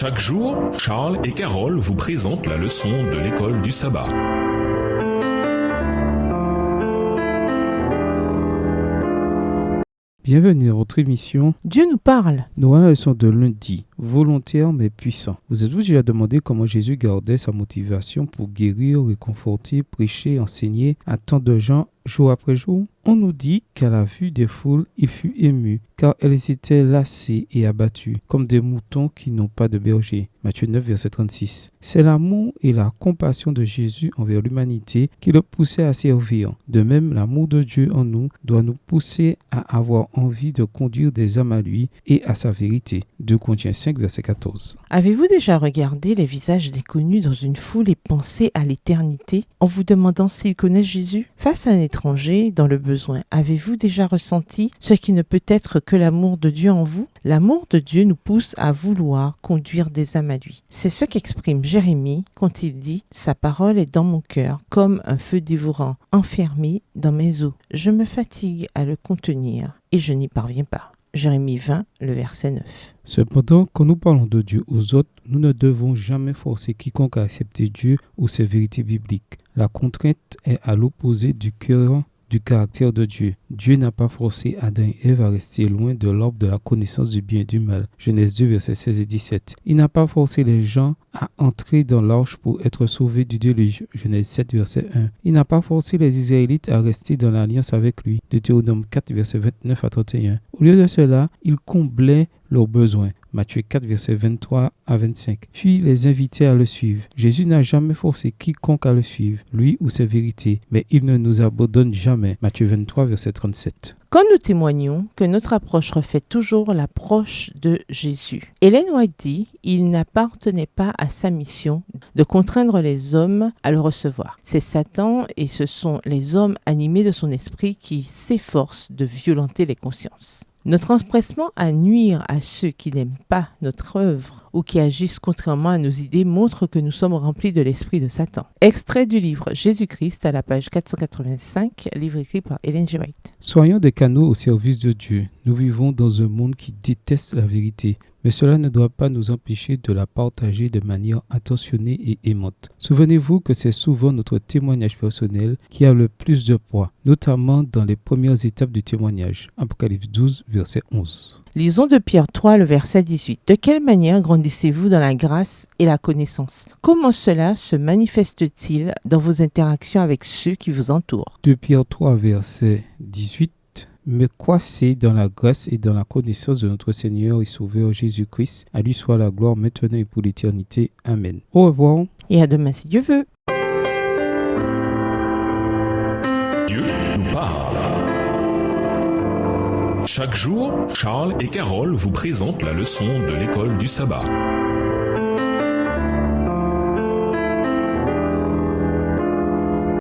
Chaque jour, Charles et Carole vous présentent la leçon de l'école du sabbat. Bienvenue à votre émission Dieu nous parle. Nos leçons de lundi, volontaire mais puissant. Vous êtes-vous déjà demandé comment Jésus gardait sa motivation pour guérir, réconforter, prêcher, enseigner à tant de gens jour après jour? On nous dit qu'à la vue des foules, il fut ému, car elles étaient lassées et abattues, comme des moutons qui n'ont pas de berger. Matthieu 9, verset 36. C'est l'amour et la compassion de Jésus envers l'humanité qui le poussaient à servir. De même, l'amour de Dieu en nous doit nous pousser à avoir envie de conduire des âmes à lui et à sa vérité. 2 Corinthiens 5, verset 14. Avez-vous déjà regardé les visages d'inconnus dans une foule et pensé à l'éternité en vous demandant s'ils connaissent Jésus? Face à un étranger dans le besoin, avez-vous déjà ressenti ce qui ne peut être que l'amour de Dieu en vous? L'amour de Dieu nous pousse à vouloir conduire des âmes à lui. C'est ce qu'exprime Jérémie quand il dit « Sa parole est dans mon cœur, comme un feu dévorant, enfermé dans mes os. Je me fatigue à le contenir et je n'y parviens pas. » Jérémie 20, le verset 9. Cependant, quand nous parlons de Dieu aux autres, nous ne devons jamais forcer quiconque à accepter Dieu ou ses vérités bibliques. La contrainte est à l'opposé du cœur du caractère de Dieu. Dieu n'a pas forcé Adam et Ève à rester loin de l'arbre de la connaissance du bien et du mal. Genèse 2, versets 16 et 17. Il n'a pas forcé les gens à entrer dans l'arche pour être sauvés du déluge. Genèse 7, verset 1. Il n'a pas forcé les Israélites à rester dans l'alliance avec lui. Deutéronome 4, verset 29 à 31. Au lieu de cela, il comblait leurs besoins. Matthieu 4, versets 23 à 25. Puis les invitait à le suivre. Jésus n'a jamais forcé quiconque à le suivre, lui ou ses vérités, mais il ne nous abandonne jamais. Matthieu 23, verset 37. Quand nous témoignons que notre approche reflète toujours l'approche de Jésus. Ellen White dit « Il n'appartenait pas à sa mission de contraindre les hommes à le recevoir. C'est Satan et ce sont les hommes animés de son esprit qui s'efforcent de violenter les consciences. » Notre empressement à nuire à ceux qui n'aiment pas notre œuvre ou qui agissent contrairement à nos idées montre que nous sommes remplis de l'esprit de Satan. Extrait du livre Jésus-Christ à la page 485, livre écrit par Ellen G. White. Soyons des canaux au service de Dieu. Nous vivons dans un monde qui déteste la vérité, mais cela ne doit pas nous empêcher de la partager de manière attentionnée et aimante. Souvenez-vous que c'est souvent notre témoignage personnel qui a le plus de poids, notamment dans les premières étapes du témoignage. Apocalypse 12, verset 11. Lisons de Pierre 3, le verset 18. De quelle manière grandissez-vous dans la grâce et la connaissance? Comment cela se manifeste-t-il dans vos interactions avec ceux qui vous entourent? De Pierre 3, verset 18. Mais croissez dans la grâce et dans la connaissance de notre Seigneur et Sauveur Jésus-Christ. À lui soit la gloire maintenant et pour l'éternité. Amen. Au revoir. Et à demain si Dieu veut. Dieu nous parle. Chaque jour, Charles et Carole vous présentent la leçon de l'école du sabbat.